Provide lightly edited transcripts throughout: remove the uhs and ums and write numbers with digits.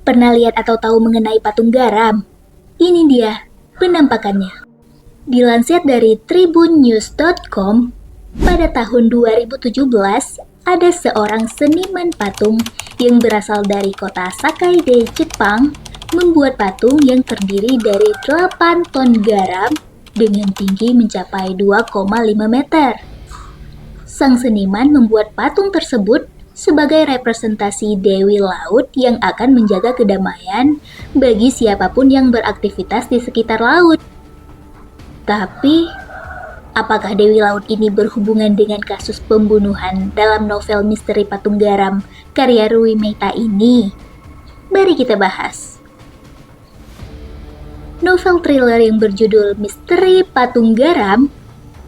Pernah lihat atau tahu mengenai patung garam? Ini dia penampakannya. Dilansir dari tribunnews.com, pada tahun 2017 ada seorang seniman patung yang berasal dari kota Sakaide, Jepang, membuat patung yang terdiri dari 8 ton garam dengan tinggi mencapai 2,5 meter. Sang seniman membuat patung tersebut sebagai representasi Dewi Laut yang akan menjaga kedamaian bagi siapapun yang beraktivitas di sekitar laut. Tapi, apakah Dewi Laut ini berhubungan dengan kasus pembunuhan dalam novel misteri Patung Garam karya Rui Meita ini? Mari kita bahas. Novel thriller yang berjudul Misteri Patung Garam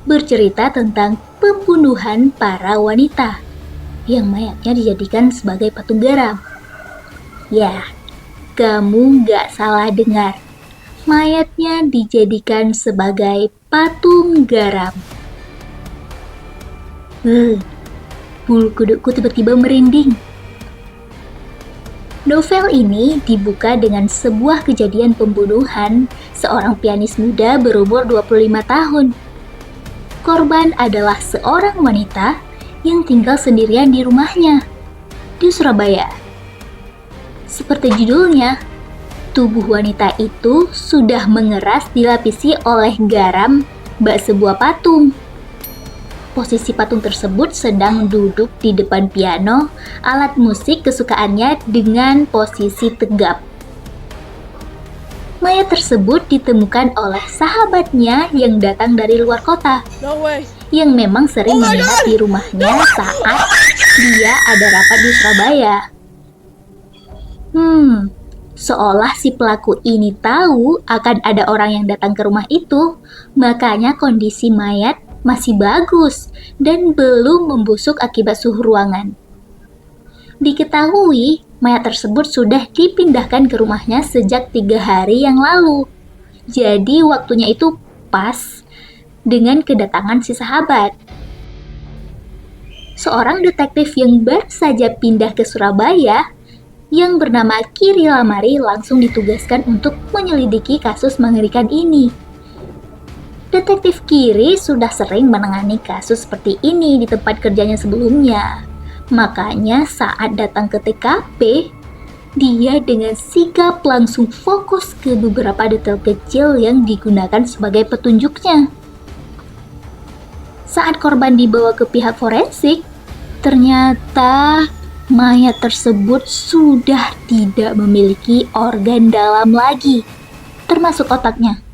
bercerita tentang pembunuhan para wanita yang mayatnya dijadikan sebagai patung garam. Ya, kamu gak salah dengar. Mayatnya dijadikan sebagai patung garam. Bulu kudukku tiba-tiba merinding. Novel ini dibuka dengan sebuah kejadian pembunuhan seorang pianis muda berumur 25 tahun. Korban adalah seorang wanita yang tinggal sendirian di rumahnya di Surabaya. Seperti judulnya, tubuh wanita itu sudah mengeras dilapisi oleh garam bak sebuah patung. Posisi patung tersebut sedang duduk di depan piano, alat musik kesukaannya dengan posisi tegap. Mayat tersebut ditemukan oleh sahabatnya yang datang dari luar kota. No way. Yang memang sering menginap di rumahnya saat dia ada rapat di Surabaya. Seolah si pelaku ini tahu akan ada orang yang datang ke rumah itu, makanya kondisi mayat masih bagus dan belum membusuk akibat suhu ruangan. Diketahui, mayat tersebut sudah dipindahkan ke rumahnya sejak 3 hari yang lalu. Jadi waktunya itu pas dengan kedatangan si sahabat. Seorang detektif yang baru saja pindah ke Surabaya yang bernama Kiri Lamari langsung ditugaskan untuk menyelidiki kasus mengerikan ini. Detektif Kiri sudah sering menangani kasus seperti ini di tempat kerjanya sebelumnya. Makanya saat datang ke TKP, dia dengan sigap langsung fokus ke beberapa detail kecil yang digunakan sebagai petunjuknya. Saat korban dibawa ke pihak forensik, ternyata mayat tersebut sudah tidak memiliki organ dalam lagi, termasuk otaknya.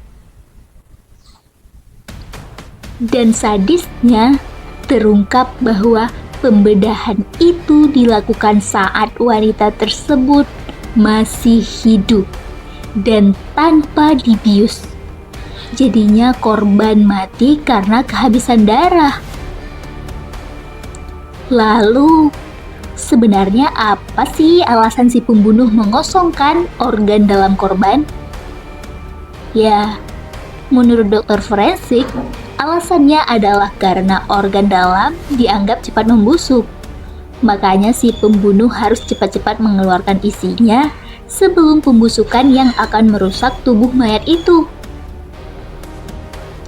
Dan sadisnya, terungkap bahwa pembedahan itu dilakukan saat wanita tersebut masih hidup dan tanpa dibius. Jadinya korban mati karena kehabisan darah. Lalu, sebenarnya apa sih alasan si pembunuh mengosongkan organ dalam korban? Ya, menurut dokter forensik, alasannya adalah karena organ dalam dianggap cepat membusuk. Makanya si pembunuh harus cepat-cepat mengeluarkan isinya sebelum pembusukan yang akan merusak tubuh mayat itu.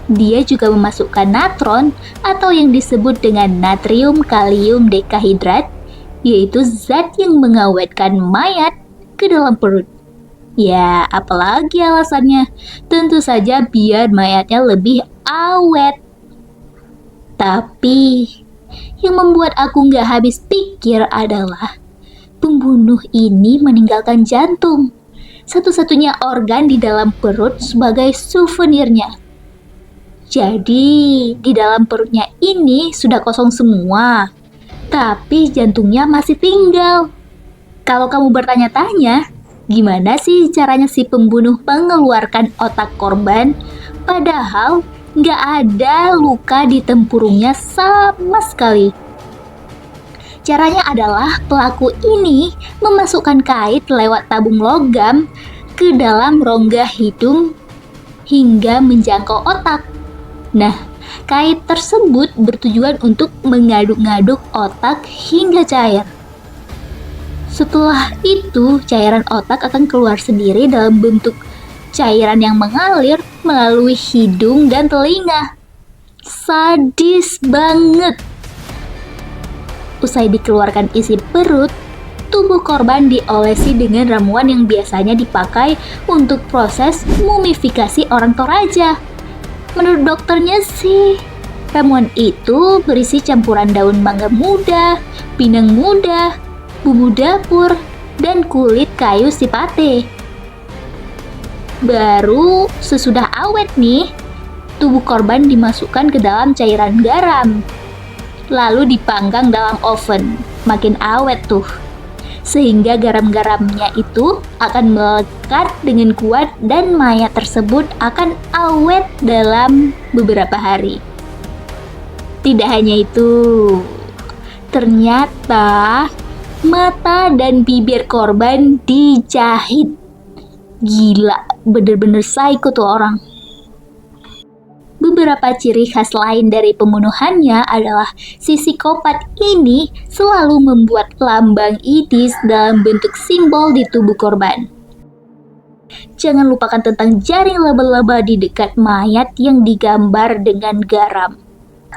Dia juga memasukkan natron atau yang disebut dengan natrium kalium dekahidrat, yaitu zat yang mengawetkan mayat ke dalam perut. Ya, apalagi alasannya? Tentu saja biar mayatnya lebih awet. Tapi, yang membuat aku nggak habis pikir adalah pembunuh ini meninggalkan jantung, satu-satunya organ di dalam perut sebagai souvenirnya. Jadi, di dalam perutnya ini sudah kosong semua, tapi jantungnya masih tinggal. Kalau kamu bertanya-tanya, gimana sih caranya si pembunuh mengeluarkan otak korban, padahal nggak ada luka di tempurungnya sama sekali? Caranya adalah pelaku ini memasukkan kait lewat tabung logam ke dalam rongga hidung hingga menjangkau otak. Nah, kait tersebut bertujuan untuk mengaduk-ngaduk otak hingga cair. Setelah itu, cairan otak akan keluar sendiri dalam bentuk cairan yang mengalir melalui hidung dan telinga. Sadis banget. Usai dikeluarkan isi perut, tubuh korban diolesi dengan ramuan yang biasanya dipakai untuk proses mumifikasi orang Toraja. Menurut dokternya sih, ramuan itu berisi campuran daun mangga muda, pinang muda, bumbu dapur, dan kulit kayu sipate. Baru sesudah awet nih, tubuh korban dimasukkan ke dalam cairan garam, lalu dipanggang dalam oven. Makin awet tuh, sehingga garam-garamnya itu akan melekat dengan kuat dan mayat tersebut akan awet dalam beberapa hari. Tidak hanya itu, ternyata mata dan bibir korban dijahit. Gila, bener-bener psycho tuh orang. Beberapa ciri khas lain dari pembunuhannya adalah si psikopat ini selalu membuat lambang Idis dalam bentuk simbol di tubuh korban. Jangan lupakan tentang jaring laba-laba di dekat mayat yang digambar dengan garam.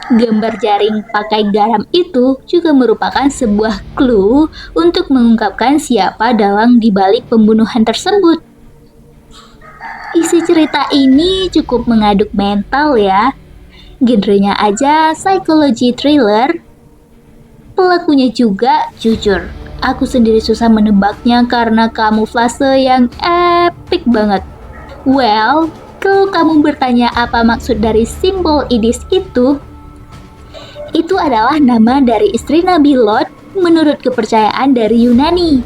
Gambar jaring pakai garam itu juga merupakan sebuah clue untuk mengungkapkan siapa dalang di balik pembunuhan tersebut. Isi cerita ini cukup mengaduk mental ya. Genrenya aja psychology thriller. Pelakunya juga jujur, aku sendiri susah menebaknya karena kamuflase yang epic banget. Well, kalau kamu bertanya apa maksud dari simbol Idis itu adalah nama dari istri Nabi Lot menurut kepercayaan dari Yunani.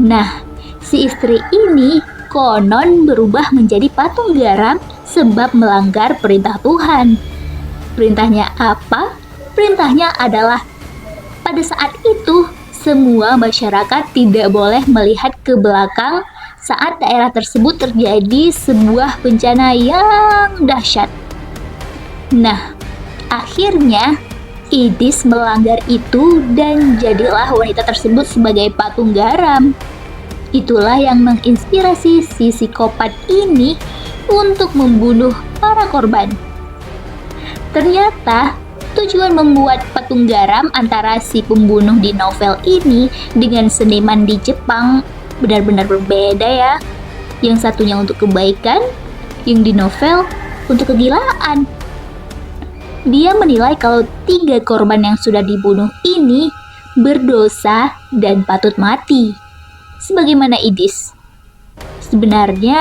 Nah, si istri ini konon berubah menjadi patung garam sebab melanggar perintah Tuhan. Perintahnya apa? Perintahnya adalah pada saat itu semua masyarakat tidak boleh melihat ke belakang saat daerah tersebut terjadi sebuah bencana yang dahsyat. Nah, akhirnya Idis melanggar itu dan jadilah wanita tersebut sebagai patung garam. Itulah yang menginspirasi si psikopat ini untuk membunuh para korban. Ternyata tujuan membuat patung garam antara si pembunuh di novel ini dengan seniman di Jepang benar-benar berbeda ya. Yang satunya untuk kebaikan, yang di novel untuk kegilaan. Dia menilai kalau 3 korban yang sudah dibunuh ini berdosa dan patut mati. Sebagaimana Idis. Sebenarnya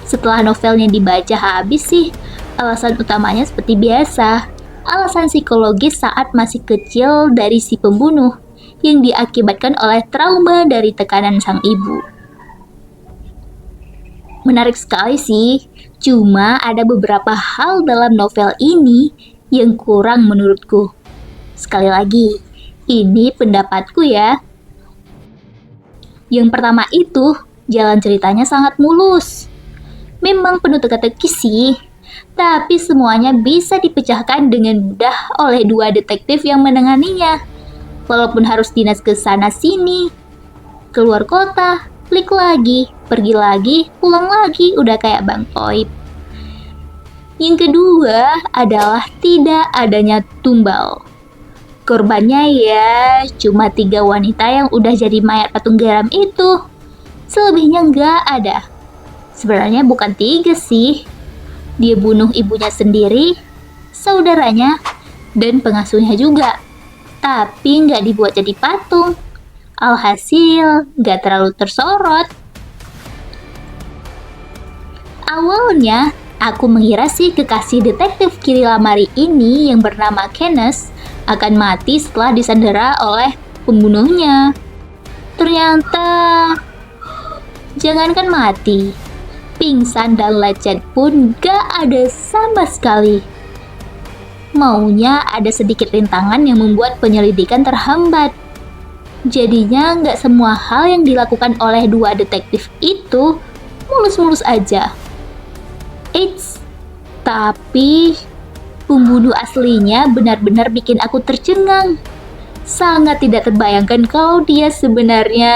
setelah novelnya dibaca habis sih, alasan utamanya seperti biasa. Alasan psikologis saat masih kecil dari si pembunuh yang diakibatkan oleh trauma dari tekanan sang ibu. Menarik sekali sih, cuma ada beberapa hal dalam novel ini yang kurang menurutku. Sekali lagi, ini pendapatku ya. Yang pertama itu, jalan ceritanya sangat mulus. Memang penuh teka-teki sih, tapi semuanya bisa dipecahkan dengan mudah oleh 2 detektif yang menanganinya. Walaupun harus dinas ke sana sini, keluar kota, klik lagi, pergi lagi, pulang lagi, udah kayak Bang Toib. Yang kedua adalah tidak adanya tumbal. Korbannya ya cuma 3 wanita yang udah jadi mayat patung garam itu. Selebihnya nggak ada. Sebenarnya bukan 3 sih. Dia bunuh ibunya sendiri, saudaranya, dan pengasuhnya juga. Tapi nggak dibuat jadi patung. Alhasil nggak terlalu tersorot. Awalnya aku mengira si kekasih detektif Kiri Lamari ini yang bernama Kenneth akan mati setelah disandera oleh pembunuhnya. Ternyata jangankan mati, pingsan dan lecet pun gak ada sama sekali. Maunya ada sedikit rintangan yang membuat penyelidikan terhambat. Jadinya gak semua hal yang dilakukan oleh 2 detektif itu mulus-mulus aja. Eits, tapi pembunuh aslinya benar-benar bikin aku tercengang. Sangat tidak terbayangkan kalau dia sebenarnya...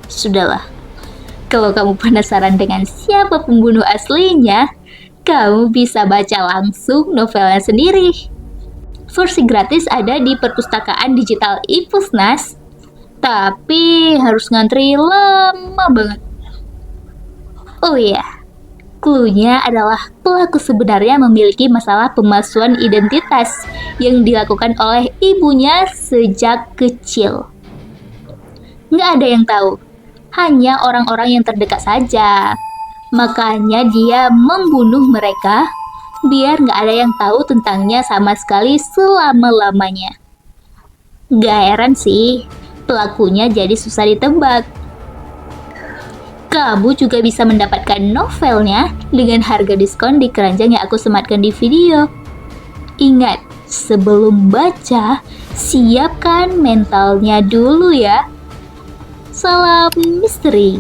Sudahlah. Kalau kamu penasaran dengan siapa pembunuh aslinya, kamu bisa baca langsung novelnya sendiri. Versi gratis ada di perpustakaan digital iPusnas, tapi harus ngantri lama banget. Oh iya, cluenya adalah pelaku sebenarnya memiliki masalah pemalsuan identitas yang dilakukan oleh ibunya sejak kecil. Nggak ada yang tahu, hanya orang-orang yang terdekat saja. Makanya dia membunuh mereka, biar nggak ada yang tahu tentangnya sama sekali selama-lamanya. Gak heran sih, pelakunya jadi susah ditebak. Kamu juga bisa mendapatkan novelnya dengan harga diskon di keranjang yang aku sematkan di video. Ingat, sebelum baca, siapkan mentalnya dulu ya. Salam misteri.